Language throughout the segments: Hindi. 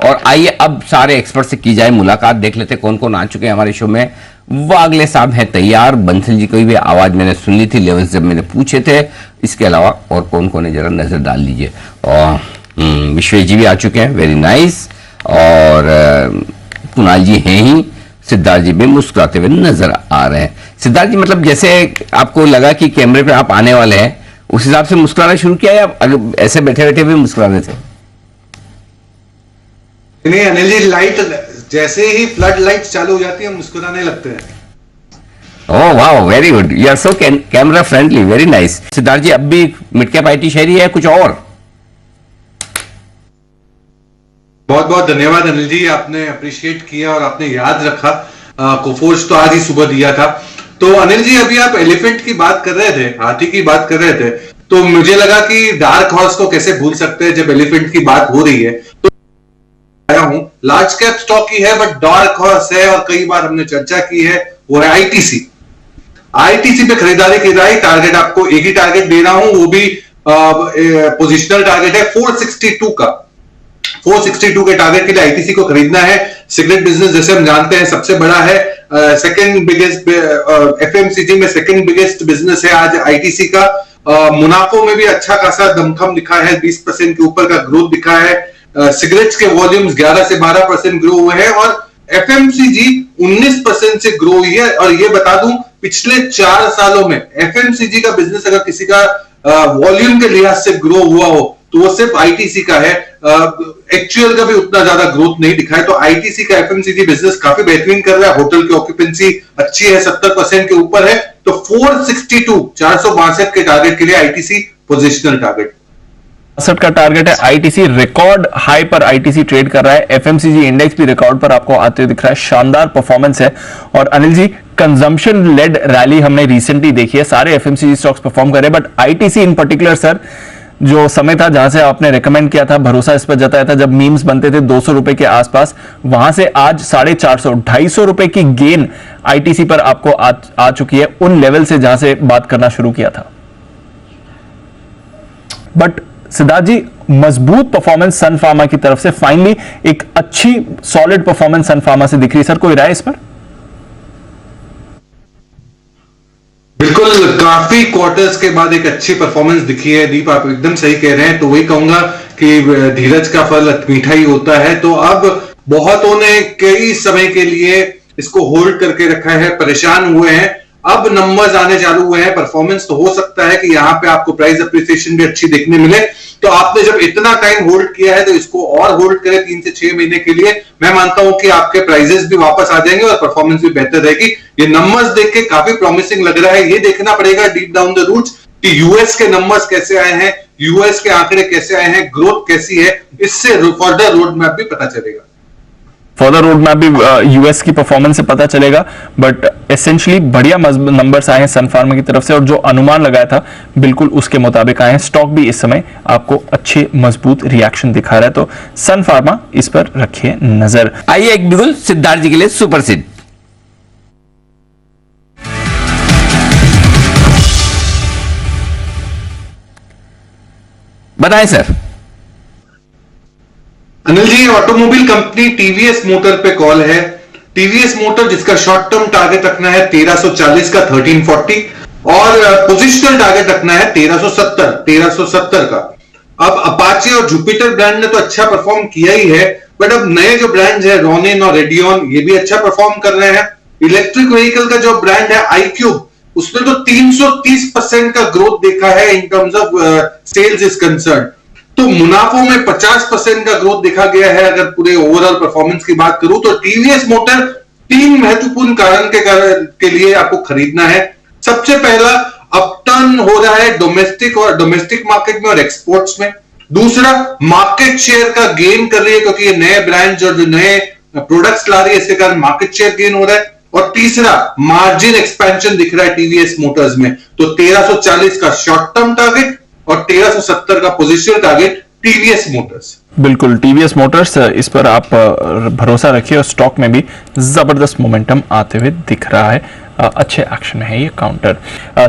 और आइए अब सारे एक्सपर्ट से की जाए मुलाकात, देख लेते कौन कौन आ चुके हैं हमारे शो में। वागले साहब हैं तैयार, बंसल जी की भी आवाज मैंने सुन ली थी लेवल्स जब मैंने पूछे थे। इसके अलावा और कौन कौन है जरा नजर डाल लीजिए। और विश्वेश जी भी आ चुके हैं, वेरी नाइस। और कुणाल जी हैं ही, सिद्धार्थ जी भी मुस्कुराते हुए नजर आ रहे हैं। सिद्धार्थ जी, मतलब जैसे आपको लगा कि कैमरे पे आप आने वाले हैं उस हिसाब से मुस्कुराना शुरू किया या ऐसे बैठे बैठे भी मुस्कुरा रहे थे? नहीं अनिल जी, लाइट जैसे ही फ्लड लाइट चालू हो जाती है मुस्कुराने लगते हैं। ओह वाह, very good, you are so camera friendly, very nice. Siddharth ji, अब भी मिड कैप आईटी शहरी है कुछ और? बहुत बहुत धन्यवाद अनिल जी, आपने अप्रिशिएट किया और आपने याद रखा। कोफोर्ज तो आज ही सुबह दिया था। तो अनिल जी, अभी आप एलिफेंट की बात कर रहे थे, हाथी की बात कर रहे थे, तो मुझे लगा कि डार्क हॉर्स को कैसे भूल सकते हैं जब एलिफेंट की बात हो रही है। तो आया हूं, लार्ज कैप स्टॉक ही है बट डार्क हॉर्स है और कई बार हमने चर्चा की है, वो है आईटीसी। आईटीसी पे खरीदारी की जाए, टारगेट आपको एक ही टारगेट दे रहा हूं, वो भी पोजिशनल टारगेट है 462 का। 462 के टारगेट के लिए आईटीसी को खरीदना है। सिगरेट बिजनेस जैसे हम जानते हैं सबसे बड़ा है, सेकंड बिगेस्ट, एफएमसीजी में सेकंड बिगेस्ट बिजनेस है आज आईटीसी का। मुनाफो में भी अच्छा खासा दमखम दिखा है, 20% के ऊपर का ग्रोथ दिखा है। सिगरेट्स के वॉल्यूम्स 11 से 12% ग्रो हुए हैं और एफएमसीजी 19% से ग्रो हुई है। और ये बता दूं, पिछले 4 सालों में एफएमसीजी का बिजनेस अगर किसी का वॉल्यूम के लिहाज से ग्रो हुआ हो तो वो सिर्फ आईटीसी का है। एक्चुअल का भी उतना ज्यादा ग्रोथ नहीं दिखा है। तो आईटीसी का एफएमसीजी बिजनेस काफी बेहतरीन कर रहा है। होटल की ऑक्यूपेंसी अच्छी है, 70% के ऊपर है। तो 462 के टारगेट के लिए आईटीसी पोजिशनल टारगेट, 62 का टारगेट है। आईटीसी रिकॉर्ड हाई पर आईटीसी ट्रेड कर रहा है। एफएमसीजी इंडेक्स भी रिकॉर्ड पर आपको आते हुए दिख रहा है। शानदार परफॉर्मेंस है। और Anil ji, consumption lead rally हमने रिसेंटली देखी है, सारे एफएमसीजी स्टॉक्स परफॉर्म कर रहे हैं, but ITC in particular sir, जो समय था जहां से आपने रेकमेंड किया था, भरोसा इस पर जताया था जब मीम्स बनते थे 200 रुपए के आसपास, वहां से आज 450 250 रुपए की गेन आईटीसी पर आपको आ चुकी है उन लेवल से जहां से बात करना शुरू किया था। बट सिद्धार्थ जी, मजबूत परफॉर्मेंस सन फार्मा की तरफ से, फाइनली एक अच्छी सॉलिड परफॉर्मेंस सन फार्मा से दिख रही है। सर, कोई राय इस पर? बिल्कुल, काफी क्वार्टर्स के बाद एक अच्छी परफॉर्मेंस दिखी है। दीप, आप एकदम सही कह रहे हैं। तो वही कहूंगा कि धीरज का फल मीठा ही होता है। तो अब बहुतों ने कई समय के लिए इसको होल्ड करके रखा है, परेशान हुए हैं। अब नंबर्स आने चालू हुए हैं, परफॉर्मेंस तो हो सकता है कि यहां पे आपको प्राइस अप्रिसिएशन भी अच्छी देखने मिले। तो आपने जब इतना टाइम होल्ड किया है तो इसको और होल्ड करें 3 से 6 महीने के लिए। मैं मानता हूं कि आपके प्राइसेस भी वापस आ जाएंगे और परफॉर्मेंस भी बेहतर रहेगी। ये नंबर्स देख के काफी प्रॉमिसिंग लग रहा है। ये देखना पड़ेगा डीप डाउन द रूट्स कि यूएस के नंबर्स कैसे आए हैं, यूएस के आंकड़े कैसे आए हैं, ग्रोथ कैसी है, इससे फर्दर रोड मैप भी पता चलेगा। फर्दर रोड मैप भी यूएस की परफॉर्मेंस से पता चलेगा। बट एसेंशियली बढ़िया नंबर्स आए हैं सन फार्मा की तरफ से, और जो अनुमान लगाया था बिल्कुल उसके मुताबिक आए हैं। स्टॉक भी इस समय आपको अच्छे मजबूत रिएक्शन दिखा रहा है। तो सन फार्मा, इस पर रखिए नजर। आइए एक बिल्कुल सिद्धार्थ जी के लिए सुप्रसिद्ध बताएं sir. Anil ji, automobile company TVS motor पे कॉल है। टीवीएस मोटर जिसका शॉर्ट टर्म टारगेट रखना है 1340 का 1340 और पोजिशनल टारगेट रखना है 1370 का। अब अपाचे और जुपिटर ब्रांड ने तो अच्छा परफॉर्म किया ही है, बट अब नए जो ब्रांड्स है रोनिन और रेडियन, ये भी अच्छा परफॉर्म कर रहे हैं। इलेक्ट्रिक व्हीकल का जो ब्रांड है आईक्यूब, उसने तो 330% का ग्रोथ देखा है in terms of sales is concern. तो मुनाफों में 50% का ग्रोथ देखा गया है। अगर पूरे ओवरऑल परफॉर्मेंस की बात करूं तो टीवीएस मोटर 3 महत्वपूर्ण कारण के लिए आपको खरीदना है। सबसे पहला, अपटर्न हो रहा है डोमेस्टिक मार्केट में और एक्सपोर्ट्स में। दूसरा, मार्केट शेयर का गेन कर रही है क्योंकि ये नए ब्रांड्स और जो नए प्रोडक्ट्स ला रही है, इसके कारण मार्केट शेयर गेन हो रहा है। और तीसरा, मार्जिन एक्सपेंशन दिख रहा है टीवीएस मोटर्स में। तो 1340 का शॉर्ट टर्म टारगेट और 1370 का पोजीशनल टारगेट टीवीएस मोटर्स। बिल्कुल, टीवीएस मोटर्स, इस पर आप भरोसा रखिए। और स्टॉक में भी जबरदस्त मोमेंटम आते हुए दिख रहा है। अच्छे एक्शन है ये काउंटर।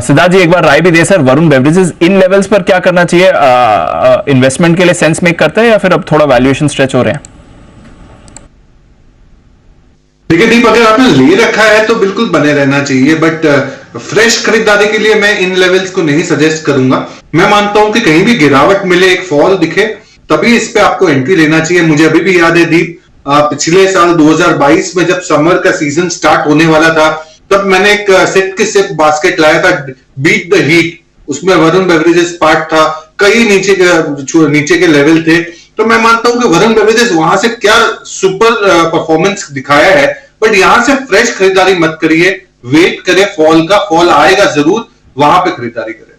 सिद्धार्थ जी, एक बार राय भी दे सर। वरुण बेवरेजेस इन लेवल्स पर क्या करना चाहिए? इन्वेस्टमेंट के लिए सेंस मेक करता है या फिर अब थोड़ा वैल्यूएशन स्ट्रेच हो रहे हैं? देखिए दीप, अगर आपने ले रखा है तो बिल्कुल बने रहना चाहिए, बट फ्रेश खरीदारी के लिए मैं इन लेवल्स को नहीं सजेस्ट करूंगा। मैं मानता हूं कि कहीं भी गिरावट मिले, एक फॉल दिखे, तभी इस पे आपको एंट्री लेना चाहिए। मुझे अभी भी याद है दीप, पिछले साल 2022 में जब समर का सीजन स्टार्ट होने वाला था, तब मैंने एक सिप के सिप बास्केट लाया था, बीट द हीट। उसमें वरुण बेवरेजेस पार्ट था, कई नीचे के लेवल थे। तो मैं मानता हूं कि वरुण बेवरेजेस वहां से क्या सुपर परफॉर्मेंस दिखाया है, बट यहां से फ्रेश खरीदारी मत करिए, वेट करें फॉल का। फॉल आएगा जरूर, वहां पे खरीदारी करें।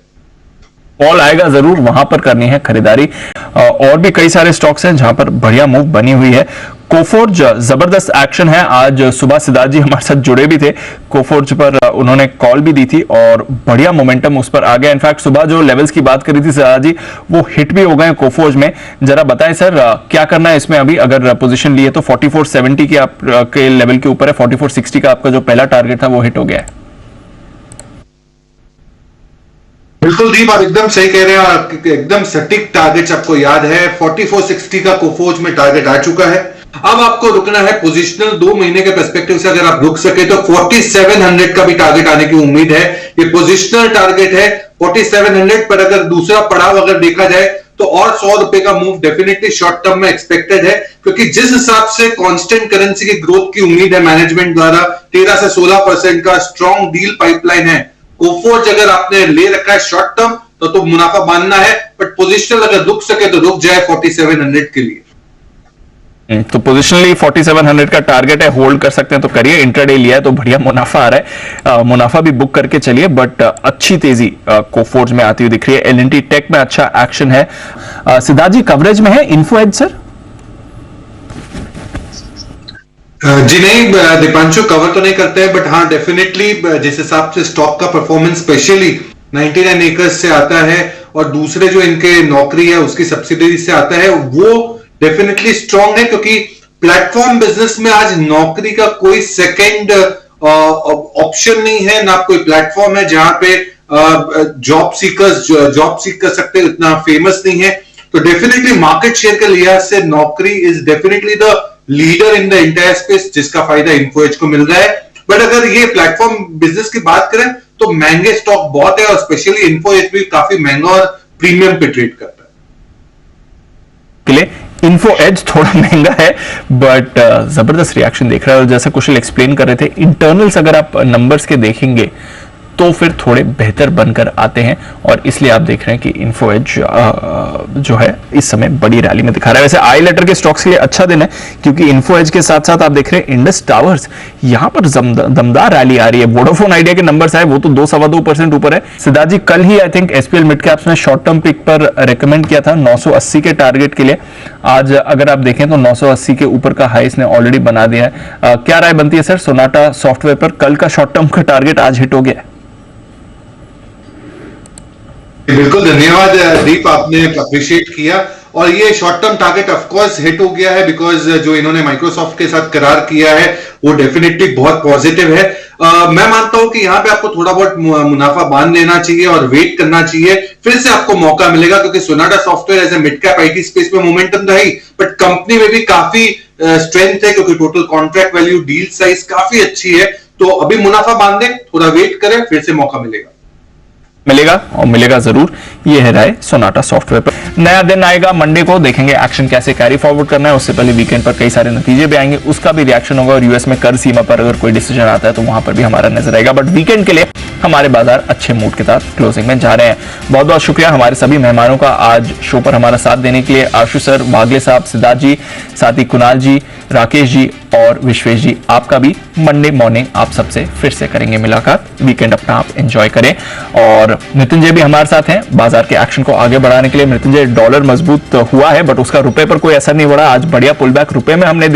फॉल आएगा जरूर, वहां पर करनी है खरीदारी। और भी कई सारे स्टॉक्स हैं जहां पर बढ़िया मूव बनी हुई है। कोफोर्ज जबरदस्त एक्शन है। आज सुबह सिद्धार्थ जी हमारे साथ जुड़े भी थे, कोफोर्ज पर उन्होंने कॉल भी दी थी और बढ़िया मोमेंटम उस पर आ गया। इनफैक्ट सुबह जो लेवल्स की बात करी थी सिद्धार्थ जी, वो हिट भी हो गए कोफोर्ज में। जरा बताएं सर, क्या करना है इसमें? अभी अगर पोजीशन लिए तो 4470 के आपके लेवल के ऊपर है, 4460 का आपका जो पहला टारगेट था वो हिट हो गया है। बिल्कुल दीप, आप एकदम सही कह रहे हैं, एकदम सटीक टारगेट्स आपको याद है। 4460 का कोफोर्ज में टारगेट आ चुका है। अब आपको रुकना है पोजिशनल 2 महीने के पर्सपेक्टिव से। अगर आप रुक सके तो 4700 का भी टारगेट आने की उम्मीद है। ये पोजिशनल टारगेट है 4700 पर। अगर दूसरा पड़ाव अगर देखा जाए तो और 100 रुपए का मूव डेफिनेटली शॉर्ट टर्म में एक्सपेक्टेड है, क्योंकि जिस हिसाब से कांस्टेंट करेंसी की ग्रोथ की उम्मीद है मैनेजमेंट द्वारा, 13 से 16% का स्ट्रॉन्ग डील पाइपलाइन है। कोफोर्ज अगर आपने ले रखा है शॉर्ट टर्म तो मुनाफा मानना है, बट पोजिशनल अगर रुक सके तो रुक जाए 4700 के लिए। तो पोजिशनली 4700 का टारगेट है, होल्ड कर सकते हैं तो करिए। इंट्राडे लिया है तो बढ़िया मुनाफा आ रहा है, मुनाफा भी बुक करके चलिए। बट अच्छी तेजी कोफोर्ज में आती हुई दिख रही है। एल&टी टेक में अच्छा एक्शन है। सिद्धार्थ जी कवरेज में है इन्फो एज सर? जी नहीं दीपांशु, कवर तो नहीं करते हैं, बट हाँ डेफिनेटली जिस हिसाब से स्टॉक का परफॉर्मेंस स्पेशली 99 एकर्स से आता है और दूसरे जो इनके नौकरी है उसकी सब्सिडरी से आता है, वो डेफिनेटली स्ट्रांग है। क्योंकि प्लेटफॉर्म बिजनेस में आज नौकरी का कोई सेकंड ऑप्शन नहीं है, ना कोई प्लेटफॉर्म है जहां पे जॉब सीक कर सकते, इतना फेमस नहीं है। तो डेफिनेटली मार्केट शेयर के लिहाज से नौकरी is definitely the leader in the entire space, जिसका फायदा इन्फो एज को मिल रहा है। बट अगर ये प्लेटफॉर्म बिजनेस की बात करें तो महंगे स्टॉक बहुत है, और स्पेशली इन्फो एज भी काफी महंगा और प्रीमियम पे ट्रेड करता है। इन्फो एज थोड़ा महंगा है, बट जबरदस्त रिएक्शन देख रहा है। और जैसा कुशल एक्सप्लेन कर रहे थे, इंटरनल्स अगर आप नंबर्स के देखेंगे तो फिर थोड़े बेहतर बनकर आते हैं, और इसलिए आप देख रहे हैं कि इन्फो एज जो है इस समय बड़ी रैली में दिखा रहा है। वैसे आई लेटर के स्टॉक्स के लिए अच्छा दिन है, क्योंकि इन्फो एज के साथ साथ आप देख रहे हैं इंडस टावर्स, यहां पर दमदार रैली आ रही है। वोडाफोन आइडिया के नंबर्स आए, वो तो 2-2.25% ऊपर है। सिद्धार्थ जी कल ही I think SPL mid caps में शॉर्ट टर्म पिक पर रेकमेंड किया था 980 के टारगेट के लिए। आज अगर आप देखें तो 980 के ऊपर का हाई इसने ऑलरेडी बना दिया है। क्या राय बनती है सर सोनाटा सॉफ्टवेयर पर? कल का शॉर्ट टर्म का टारगेट आज हिट हो गया। बिल्कुल धन्यवाद दीप, आपने अप्रिशिएट किया। और ये short term target of course hit हो गया है, बिकॉज जो इन्होंने माइक्रोसॉफ्ट के साथ करार किया है वो डेफिनेटली बहुत पॉजिटिव है। मैं मानता हूं कि यहाँ पे आपको थोड़ा बहुत मुनाफा बांध लेना चाहिए और वेट करना चाहिए, फिर से आपको मौका मिलेगा। क्योंकि Sonata Software as a mid cap IT space में मोमेंटम तो है ही, बट कंपनी में भी काफी स्ट्रेंथ है, क्योंकि total contract value, deal size काफी अच्छी है। तो अभी मुनाफा बांध दें, थोड़ा वेट करें, फिर से मौका मिलेगा और मिलेगा जरूर। ये है राय सोनाटा सॉफ्टवेयर पर। नया दिन आएगा मंडे को, देखेंगे एक्शन कैसे कैरी फॉरवर्ड करना है। उससे पहले वीकेंड पर कई सारे नतीजे भी आएंगे, उसका भी रिएक्शन होगा। और यूएस में कर सीमा पर अगर कोई डिसीजन आता है तो वहां पर भी हमारा नजर आएगा। बट वीकेंड के लिए हमारे बाजार अच्छे मूड के साथ क्लोजिंग में जा रहे हैं। बहुत बहुत शुक्रिया हमारे सभी मेहमानों का आज शो पर हमारा साथ देने के लिए। आशु सर, वागले साहब, सिद्धार्थ जी, साथ ही कुणाल जी, राकेश जी और विश्वेश जी, आपका भी मंडे मॉर्निंग आप सबसे फिर से करेंगे मुलाकात। वीकेंड अपना आप एंजॉय करें। और मृत्युंजय भी हमारे साथ हैं बाजार के एक्शन को आगे बढ़ाने के लिए। मृत्युंजय, डॉलर मजबूत हुआ है बट उसका रुपए पर कोई असर नहीं पड़ा। आज बढ़िया पुल बैक रुपए में हमने